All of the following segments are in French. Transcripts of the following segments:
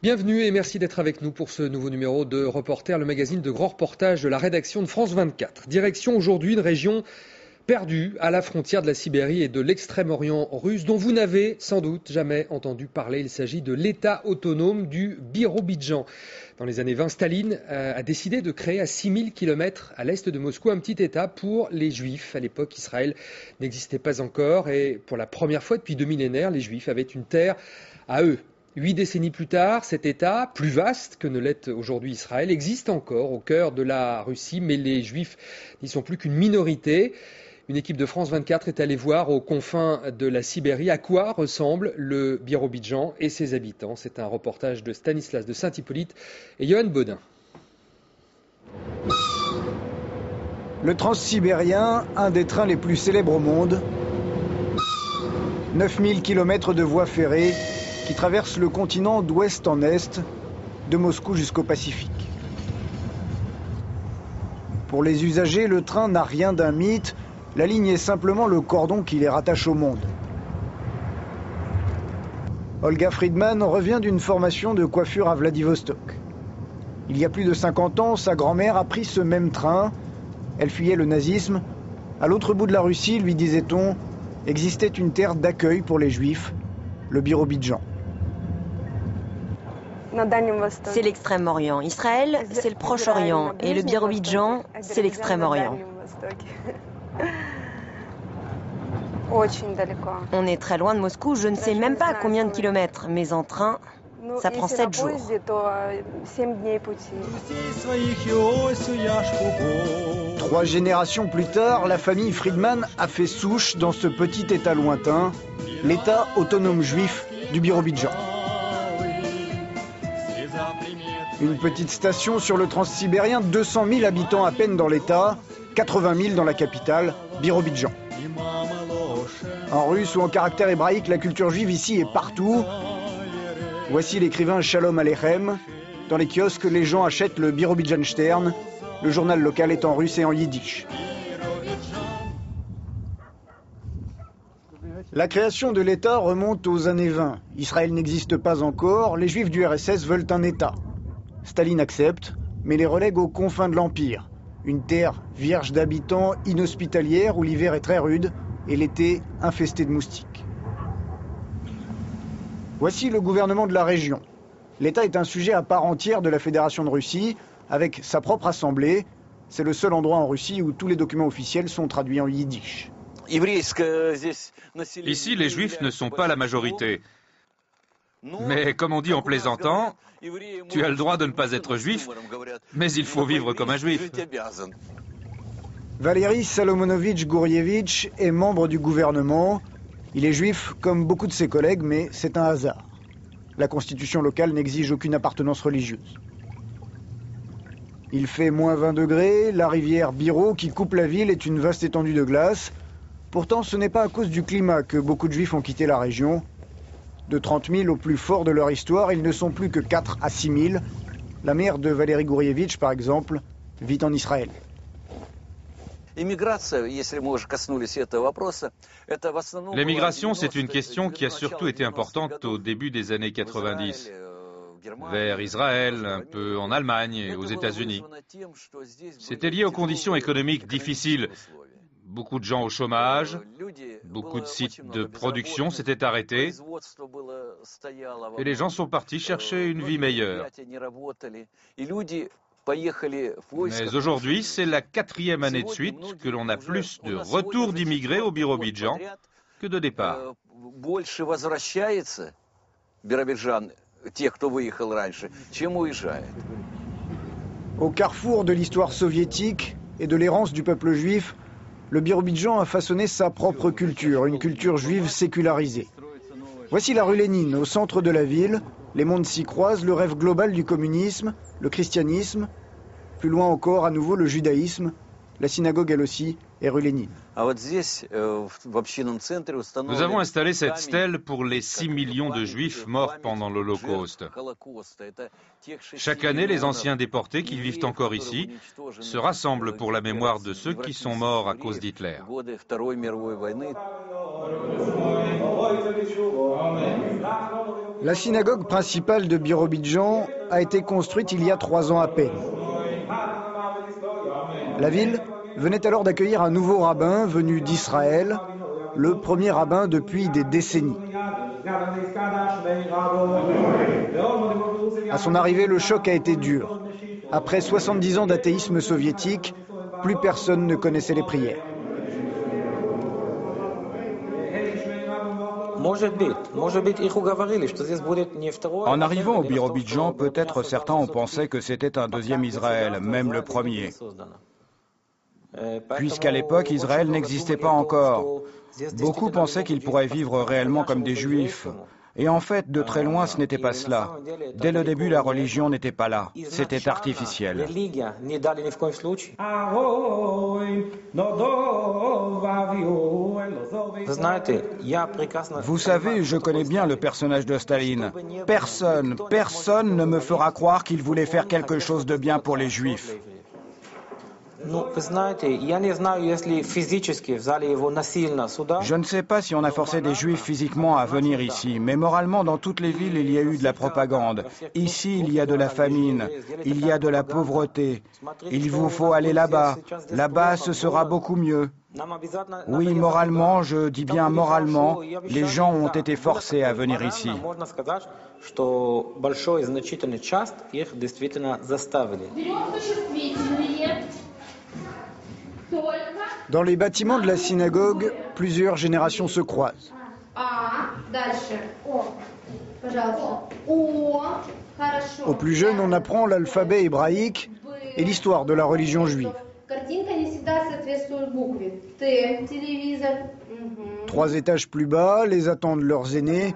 Bienvenue et merci d'être avec nous pour ce nouveau numéro de Reporter, le magazine de grands reportages de la rédaction de France 24. Direction aujourd'hui une région perdue à la frontière de la Sibérie et de l'extrême-orient russe dont vous n'avez sans doute jamais entendu parler. Il s'agit de l'État autonome du Birobidjan. Dans les années 20, Staline a décidé de créer à 6000 km à l'est de Moscou un petit État pour les Juifs. À l'époque, Israël n'existait pas encore et pour la première fois depuis 2 millénaires, les Juifs avaient une terre à eux. 8 décennies plus tard, cet État, plus vaste que ne l'est aujourd'hui Israël, existe encore au cœur de la Russie, mais les Juifs n'y sont plus qu'une minorité. Une équipe de France 24 est allée voir aux confins de la Sibérie à quoi ressemble le Birobidjan et ses habitants. C'est un reportage de Stanislas de Saint-Hippolyte et Johan Baudin. Le transsibérien, un des trains les plus célèbres au monde. 9000 km de voies ferrées qui traverse le continent d'ouest en est, de Moscou jusqu'au Pacifique. Pour les usagers, le train n'a rien d'un mythe, la ligne est simplement le cordon qui les rattache au monde. Olga Friedman revient d'une formation de coiffure à Vladivostok. Il y a plus de 50 ans, sa grand-mère a pris ce même train. Elle fuyait le nazisme. À l'autre bout de la Russie, lui disait-on, existait une terre d'accueil pour les Juifs, le Birobidjan. C'est l'extrême-orient. Israël, c'est le Proche-Orient. Et le Birobidjan, c'est l'extrême-orient. On est très loin de Moscou, je ne sais même pas à combien de kilomètres, mais en train, ça prend 7 jours. 3 générations plus tard, la famille Friedman a fait souche dans ce petit État lointain, l'État autonome juif du Birobidjan. Une petite station sur le transsibérien, 200 000 habitants à peine dans l'État, 80 000 dans la capitale, Birobidjan. En russe ou en caractère hébraïque, la culture juive ici est partout. Voici l'écrivain Shalom Aleichem. Dans les kiosques, les gens achètent le Birobidjan Stern. Le journal local est en russe et en yiddish. La création de l'État remonte aux années 20. Israël n'existe pas encore, les Juifs du RSS veulent un État. Staline accepte, mais les relègue aux confins de l'Empire. Une terre vierge d'habitants, inhospitalière, où l'hiver est très rude et l'été infesté de moustiques. Voici le gouvernement de la région. L'État est un sujet à part entière de la Fédération de Russie, avec sa propre assemblée. C'est le seul endroit en Russie où tous les documents officiels sont traduits en yiddish. Ici, les Juifs ne sont pas la majorité. Mais comme on dit en plaisantant, tu as le droit de ne pas être juif, mais il faut vivre comme un juif. Valéry Salomonovitch Gourievitch est membre du gouvernement. Il est juif comme beaucoup de ses collègues, mais c'est un hasard. La constitution locale n'exige aucune appartenance religieuse. Il fait moins 20 degrés, la rivière Biro qui coupe la ville est une vaste étendue de glace. Pourtant, ce n'est pas à cause du climat que beaucoup de juifs ont quitté la région. De 30 000 au plus fort de leur histoire, ils ne sont plus que 4 à 6 000. La mère de Valéry Gourievitch, par exemple, vit en Israël. L'émigration, c'est une question qui a surtout été importante au début des années 90, vers Israël, un peu en Allemagne et aux États-Unis. C'était lié aux conditions économiques difficiles. Beaucoup de gens au chômage, beaucoup de sites de production s'étaient arrêtés et les gens sont partis chercher une vie meilleure. Mais aujourd'hui, c'est la 4e année de suite que l'on a plus de retours d'immigrés au Birobidjan que de départs. Au carrefour de l'histoire soviétique et de l'errance du peuple juif, le Birobidjan a façonné sa propre culture, une culture juive sécularisée. Voici la rue Lénine, au centre de la ville. Les mondes s'y croisent, le rêve global du communisme, le christianisme. Plus loin encore, à nouveau, le judaïsme. La synagogue, elle aussi, est rue Lénine. Nous avons installé cette stèle pour les 6 millions de Juifs morts pendant l'Holocauste. Chaque année, les anciens déportés qui vivent encore ici se rassemblent pour la mémoire de ceux qui sont morts à cause d'Hitler. La synagogue principale de Birobidjan a été construite il y a 3 ans à peine. La ville venait alors d'accueillir un nouveau rabbin venu d'Israël, le premier rabbin depuis des décennies. À son arrivée, le choc a été dur. Après 70 ans d'athéisme soviétique, plus personne ne connaissait les prières. En arrivant au Birobidjan, peut-être certains ont pensé que c'était un deuxième Israël, même le premier. Puisqu'à l'époque, Israël n'existait pas encore. Beaucoup pensaient qu'ils pourraient vivre réellement comme des Juifs. Et en fait, de très loin, ce n'était pas cela. Dès le début, la religion n'était pas là. C'était artificiel. Vous savez, je connais bien le personnage de Staline. Personne ne me fera croire qu'il voulait faire quelque chose de bien pour les Juifs. Je ne sais pas si on a forcé des Juifs physiquement à venir ici, mais moralement, dans toutes les villes, il y a eu de la propagande. Ici, il y a de la famine, il y a de la pauvreté. Il vous faut aller là-bas. Là-bas, ce sera beaucoup mieux. Oui, moralement, je dis bien moralement, les gens ont été forcés à venir ici. Dans les bâtiments de la synagogue, plusieurs générations se croisent. Aux plus jeunes, on apprend l'alphabet hébraïque et l'histoire de la religion juive. 3 étages plus bas, les attendent leurs aînés.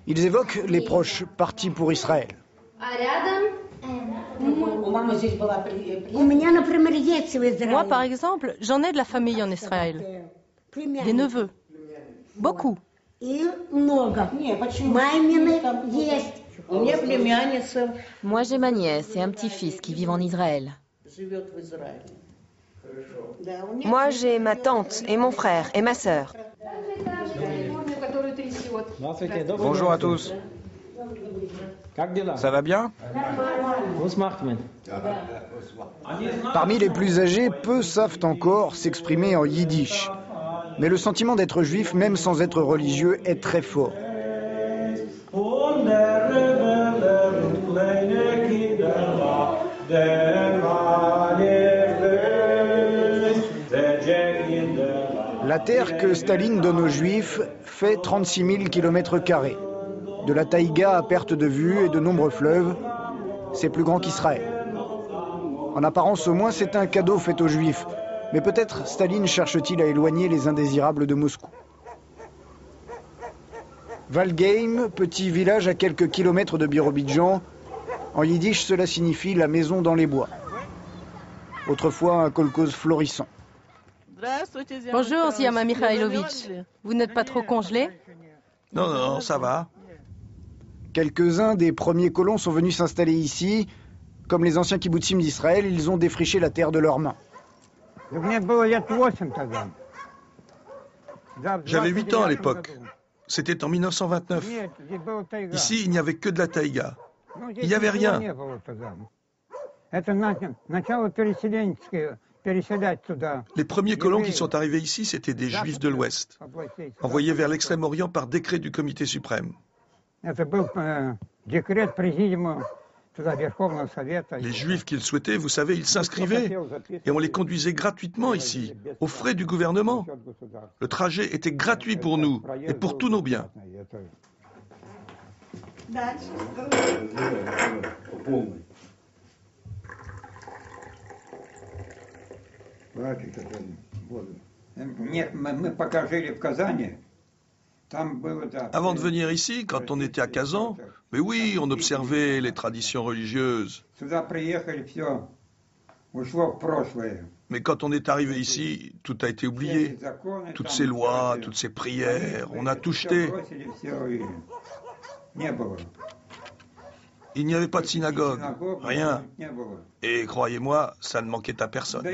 Ils évoquent les proches partis pour Israël. Moi, par exemple, j'en ai de la famille en Israël. Des neveux. Beaucoup. Moi, j'ai ma nièce et un petit-fils qui vivent en Israël. Moi, j'ai ma tante et mon frère et ma sœur. Bonjour à tous. Ça va bien? Parmi les plus âgés, peu savent encore s'exprimer en yiddish. Mais le sentiment d'être juif, même sans être religieux, est très fort. La terre que Staline donne aux Juifs fait 36 000 km². De la taïga à perte de vue et de nombreux fleuves, c'est plus grand qu'Israël. En apparence au moins, c'est un cadeau fait aux Juifs. Mais peut-être Staline cherche-t-il à éloigner les indésirables de Moscou. Valgeim, petit village à quelques kilomètres de Birobidjan. En yiddish, cela signifie la maison dans les bois. Autrefois un kolkhoz florissant. Bonjour, Ziama Mikhailovitch. Vous n'êtes pas trop congelé? Non, ça va. Quelques-uns des premiers colons sont venus s'installer ici. Comme les anciens kibbutzim d'Israël, ils ont défriché la terre de leurs mains. J'avais 8 ans à l'époque. C'était en 1929. Ici, il n'y avait que de la taïga. Il n'y avait rien. Les premiers colons qui sont arrivés ici, c'était des Juifs de l'Ouest, envoyés vers l'Extrême-Orient par décret du Comité suprême. Les Juifs qu'ils souhaitaient, vous savez, ils s'inscrivaient et on les conduisait gratuitement ici, aux frais du gouvernement. Le trajet était gratuit pour nous et pour tous nos biens. Avant de venir ici, quand on était à Kazan, mais oui, on observait les traditions religieuses. Mais quand on est arrivé ici, tout a été oublié. Toutes ces lois, toutes ces prières, on a tout jeté. Il n'y avait pas de synagogue, rien. Et croyez-moi, ça ne manquait à personne.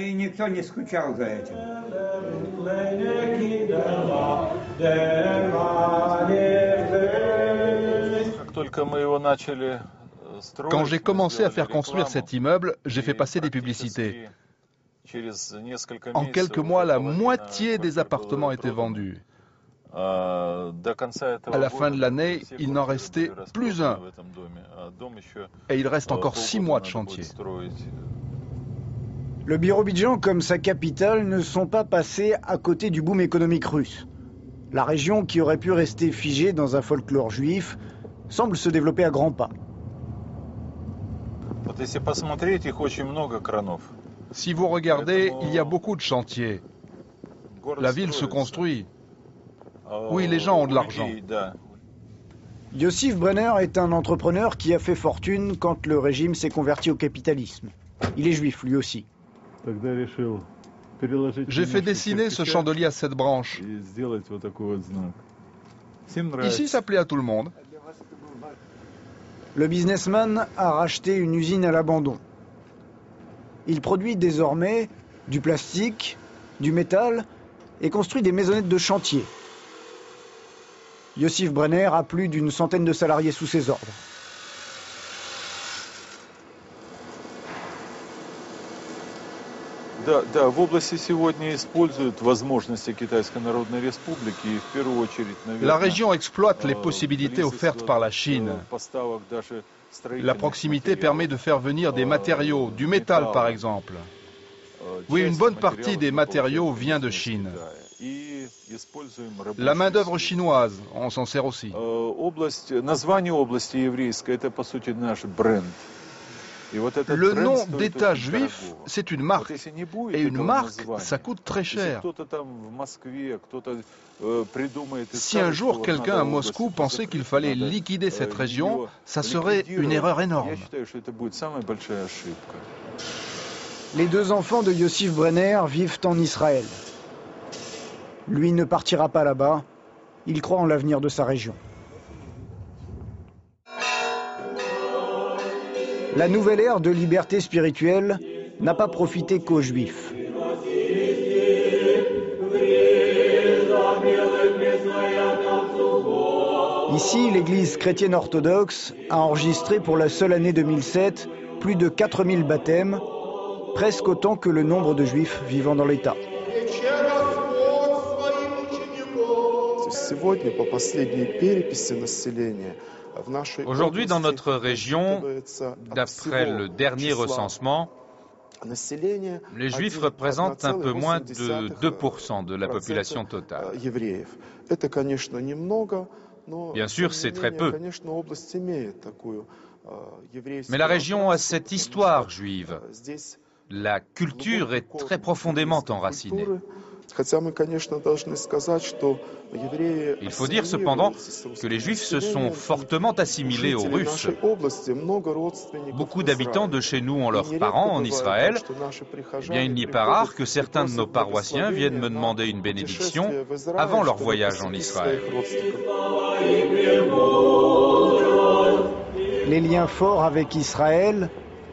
Quand j'ai commencé à faire construire cet immeuble, j'ai fait passer des publicités. En quelques mois, la moitié des appartements étaient vendus. À la fin de l'année, il n'en restait plus un. Et il reste encore 6 mois de chantier. Le Birobidjan, comme sa capitale, ne sont pas passés à côté du boom économique russe. La région, qui aurait pu rester figée dans un folklore juif, semble se développer à grands pas. Si vous regardez, il y a beaucoup de chantiers. La ville se construit. Oui, les gens ont de l'argent. Yossif Brenner est un entrepreneur qui a fait fortune quand le régime s'est converti au capitalisme. Il est juif lui aussi. J'ai fait dessiner ce chandelier à 7 branches. Ici, ça plaît à tout le monde. Le businessman a racheté une usine à l'abandon. Il produit désormais du plastique, du métal et construit des maisonnettes de chantier. Yossif Brenner a plus d'une centaine de salariés sous ses ordres. La région exploite les possibilités offertes par la Chine. La proximité permet de faire venir des matériaux, du métal par exemple. Oui, une bonne partie des matériaux vient de Chine. La main-d'œuvre chinoise, on s'en sert aussi. Le nom d'État juif, c'est une marque. Et une marque, ça coûte très cher. Si un jour quelqu'un à Moscou pensait qu'il fallait liquider cette région, ça serait une erreur énorme. Les 2 enfants de Yossif Brenner vivent en Israël. Lui ne partira pas là-bas. Il croit en l'avenir de sa région. La nouvelle ère de liberté spirituelle n'a pas profité qu'aux Juifs. Ici, l'église chrétienne orthodoxe a enregistré pour la seule année 2007 plus de 4000 baptêmes, presque autant que le nombre de Juifs vivant dans l'État. Aujourd'hui, dans notre région, d'après le dernier recensement, les Juifs représentent un peu moins de 2% de la population totale. Bien sûr, c'est très peu. Mais la région a cette histoire juive. La culture est très profondément enracinée. Il faut dire cependant que les Juifs se sont fortement assimilés aux Russes. Beaucoup d'habitants de chez nous ont leurs parents en Israël. Eh bien, il n'est pas rare que certains de nos paroissiens viennent me demander une bénédiction avant leur voyage en Israël. Les liens forts avec Israël,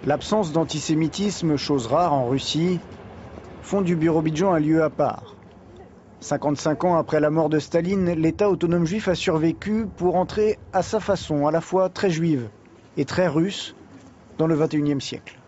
l'absence d'antisémitisme, chose rare en Russie, font du Birobidjan un lieu à part. 55 ans après la mort de Staline, l'État autonome juif a survécu pour entrer à sa façon, à la fois très juive et très russe, dans le XXIe siècle.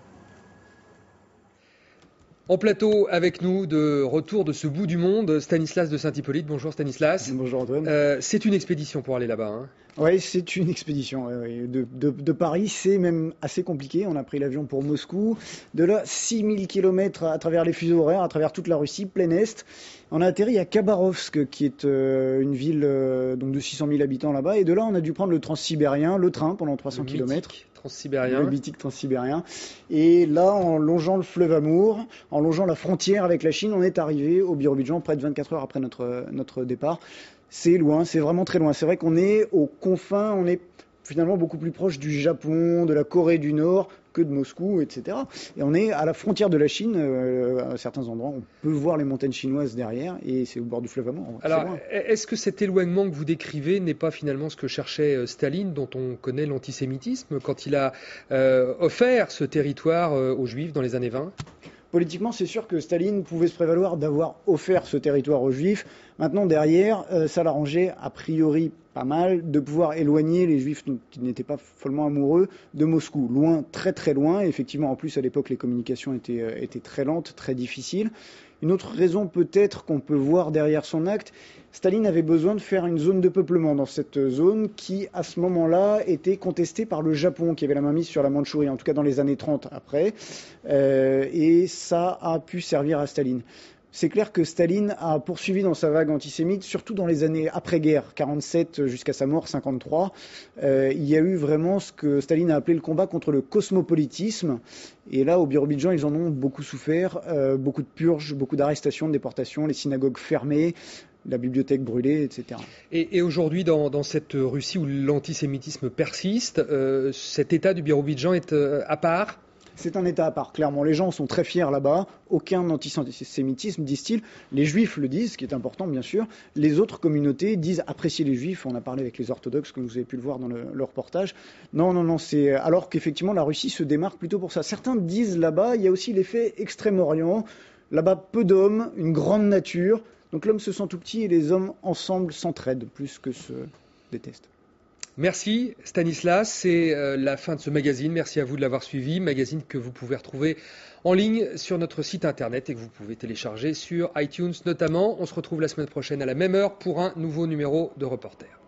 En plateau avec nous, de retour de ce bout du monde, Stanislas de Saint-Hippolyte. Bonjour Stanislas. Bonjour Antoine. C'est une expédition pour aller là-bas, hein. Oui, c'est une expédition. De Paris, c'est même assez compliqué. On a pris l'avion pour Moscou. De là, 6000 km à travers les fuseaux horaires, à travers toute la Russie, plein Est. On a atterri à Khabarovsk, qui est une ville donc de 600 000 habitants là-bas. Et de là, on a dû prendre le transsibérien, le train, pendant 300 km. Transsibérien. Le mythique transsibérien. Et là, en longeant le fleuve Amour, en longeant la frontière avec la Chine, on est arrivé au Birobidjan près de 24 heures après notre départ. C'est loin, c'est vraiment très loin. C'est vrai qu'on est aux confins, on est finalement beaucoup plus proche du Japon, de la Corée du Nord que de Moscou, etc. Et on est à la frontière de la Chine, à certains endroits. On peut voir les montagnes chinoises derrière, et c'est au bord du fleuve Amour. Alors, est-ce que cet éloignement que vous décrivez n'est pas finalement ce que cherchait Staline, dont on connaît l'antisémitisme, quand il a offert ce territoire aux Juifs dans les années 20 ? Politiquement, c'est sûr que Staline pouvait se prévaloir d'avoir offert ce territoire aux Juifs. Maintenant, derrière, ça l'arrangeait a priori pas mal, de pouvoir éloigner les Juifs qui n'étaient pas follement amoureux de Moscou, loin, très très loin. Et effectivement, en plus à l'époque, les communications étaient très lentes, très difficiles. Une autre raison peut-être qu'on peut voir derrière son acte, Staline avait besoin de faire une zone de peuplement dans cette zone qui, à ce moment-là, était contestée par le Japon, qui avait la main mise sur la Mandchourie, en tout cas dans les années 30 après. Et ça a pu servir à Staline. C'est clair que Staline a poursuivi dans sa vague antisémite, surtout dans les années après-guerre, 47 jusqu'à sa mort, 53. Il y a eu vraiment ce que Staline a appelé le combat contre le cosmopolitisme. Et là, au Birobidjan, ils en ont beaucoup souffert. Beaucoup de purges, beaucoup d'arrestations, de déportations, les synagogues fermées, la bibliothèque brûlée, etc. Et aujourd'hui, dans cette Russie où l'antisémitisme persiste, cet état du Birobidjan est à part ? C'est un État à part, clairement. Les gens sont très fiers là-bas. Aucun antisémitisme, disent-ils. Les Juifs le disent, ce qui est important, bien sûr. Les autres communautés disent apprécier les Juifs. On a parlé avec les orthodoxes, comme vous avez pu le voir dans le reportage. Non, c'est... Alors qu'effectivement, la Russie se démarque plutôt pour ça. Certains disent là-bas, il y a aussi l'effet Extrême-Orient. Là-bas, peu d'hommes, une grande nature. Donc l'homme se sent tout petit et les hommes, ensemble, s'entraident plus que se détestent. Merci Stanislas, c'est la fin de ce magazine. Merci à vous de l'avoir suivi. Magazine que vous pouvez retrouver en ligne sur notre site internet et que vous pouvez télécharger sur iTunes notamment. On se retrouve la semaine prochaine à la même heure pour un nouveau numéro de Reporter.